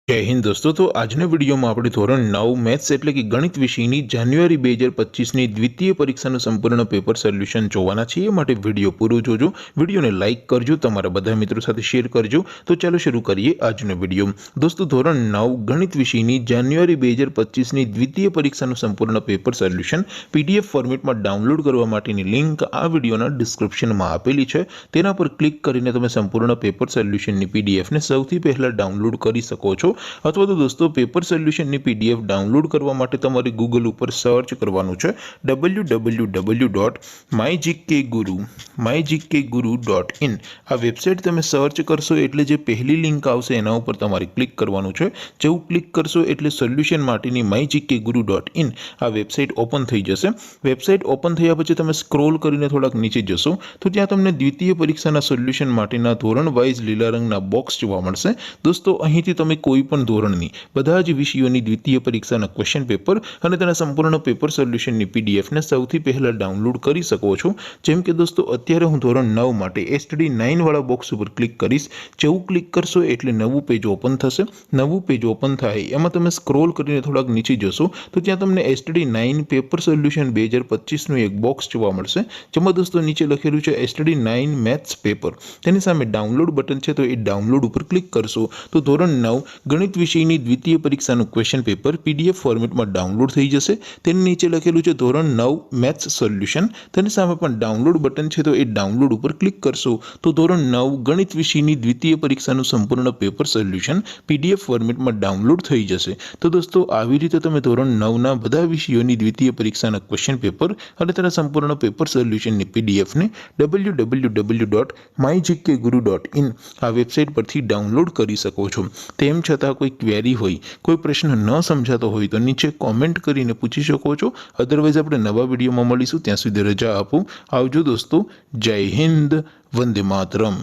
जय हिंद दोस्तों। तो આજના વિડીયોમાં આપણે ધોરણ 9 મેથ્સ એટલે કે ગણિત વિષયની જાન્યુઆરી 2025ની દ્વિતીય પરીક્ષાનું સંપૂર્ણ પેપર સોલ્યુશન જોવાના છીએ। માટે વિડીયો પૂરો જોજો, વિડીયોને લાઇક કરજો, તમારા બધા મિત્રો સાથે શેર કરજો। તો ચાલો શરૂ કરીએ આજનો વિડીયો। દોસ્તો ધોરણ 9 ગણિત વિષયની જાન્યુઆરી 2025ની દ્વિતીય પરીક્ષાનું સંપૂર્ણ પેપર સોલ્યુશન પીડીએફ ફોર્મેટમાં ડાઉનલોડ કરવા માટેની લિંક આ વિડીયોના ડિસ્ક્રિપ્શનમાં આપેલી છે। તેના પર ક્લિક કરીને તમે સંપૂર્ણ પેપર સોલ્યુશનની પીડીએફને સૌથી પહેલા ડાઉનલોડ કરી શકો છો। अथवा तो दोस्तों पेपर सोल्यूशन ની પીડીએફ ડાઉનલોડ કરવા માટે તમારે ગૂગલ ઉપર સર્ચ કરવાનું છે www.mygkguru.in। આ વેબસાઇટ તમે સર્ચ કરશો એટલે જે પહેલી લિંક આવશે એના ઉપર તમારે ક્લિક કરવાનું છે। જેવું ક્લિક કરશો એટલે સોલ્યુશન માટેની mygkguru.in આ વેબસાઇટ ઓપન થઈ જશે। વેબસાઇટ ઓપન થયા પછી તમે સ્ક્રોલ કરીને થોડાક નીચે જશો તો ત્યાં તમને દ્વિતીય પરીક્ષાના સોલ્યુશન માટેના ધોરણ વાઇઝ લીલા રંગના બોક્સ જોવા મળશે। દોસ્તો અહીંથી તમે કોઈ પણ ધોરણની બધા જ વિષયોની દ્વિતીય પરીક્ષાના ક્વેશ્ચન પેપર અને તેના સંપૂર્ણ પેપર સોલ્યુશનની પીડીએફને સૌથી પહેલા ડાઉનલોડ કરી શકો છો। જેમ કે દોસ્તો અત્યારે હું ધોરણ 9 માટે એસટીડી 9 વાળા બોક્સ ઉપર ક્લિક કરીશ। જેવું ક્લિક કરશો એટલે નવું પેજ ઓપન થશે। નવું પેજ ઓપન થાય એમાં તમે સ્ક્રોલ કરીને થોડાક નીચે જશો તો ત્યાં તમને એસટીડી 9 પેપર સોલ્યુશન 2025નું એક બોક્સ જોવા મળશે। જેમાં દોસ્તો નીચે લખેલું છે એસટીડી 9 મેથ્સ પેપર। તેની સામે ડાઉનલોડ બટન છે તો એ ડાઉનલોડ ઉપર ક્લિક કરશો તો ધોરણ 9 ગણિત વિષયની દ્વિતીય પરીક્ષાનું ક્વેશ્ચન પેપર પીડીએફ ફોર્મેટમાં ડાઉનલોડ થઈ જશે। તેની નીચે લખેલું છે ધોરણ 9 મેથ્સ સોલ્યુશન। તેની સામે પણ ડાઉનલોડ બટન છે તો એ ડાઉનલોડ ઉપર ક્લિક કરશો તો ધોરણ 9 ગણિત વિષયની દ્વિતીય પરીક્ષાનું સંપૂર્ણ પેપર સોલ્યુશન પીડીએફ ફોર્મેટમાં ડાઉનલોડ થઈ જશે। તો દોસ્તો આવી રીતે તમે ધોરણ 9ના બધા વિષયોની દ્વિતીય પરીક્ષાના ક્વેશ્ચન પેપર અને તેના સંપૂર્ણ પેપર સોલ્યુશનની પીડીએફને www.mygkguru.in આ વેબસાઇટ પરથી ડાઉનલોડ કરી શકો છો। તેમ છતાં કોઈ ક્વેરી હોય, કોઈ પ્રશ્ન ન સમજાતો હોય તો નીચે કોમેન્ટ કરીને પૂછી શકો છો। અધરવાઇઝ આપણે નવા વિડીયોમાં મળીશું, ત્યાં સુધી રજા આપો। આવજો દોસ્તો, જય હિન્દ, વંદે માતરમ।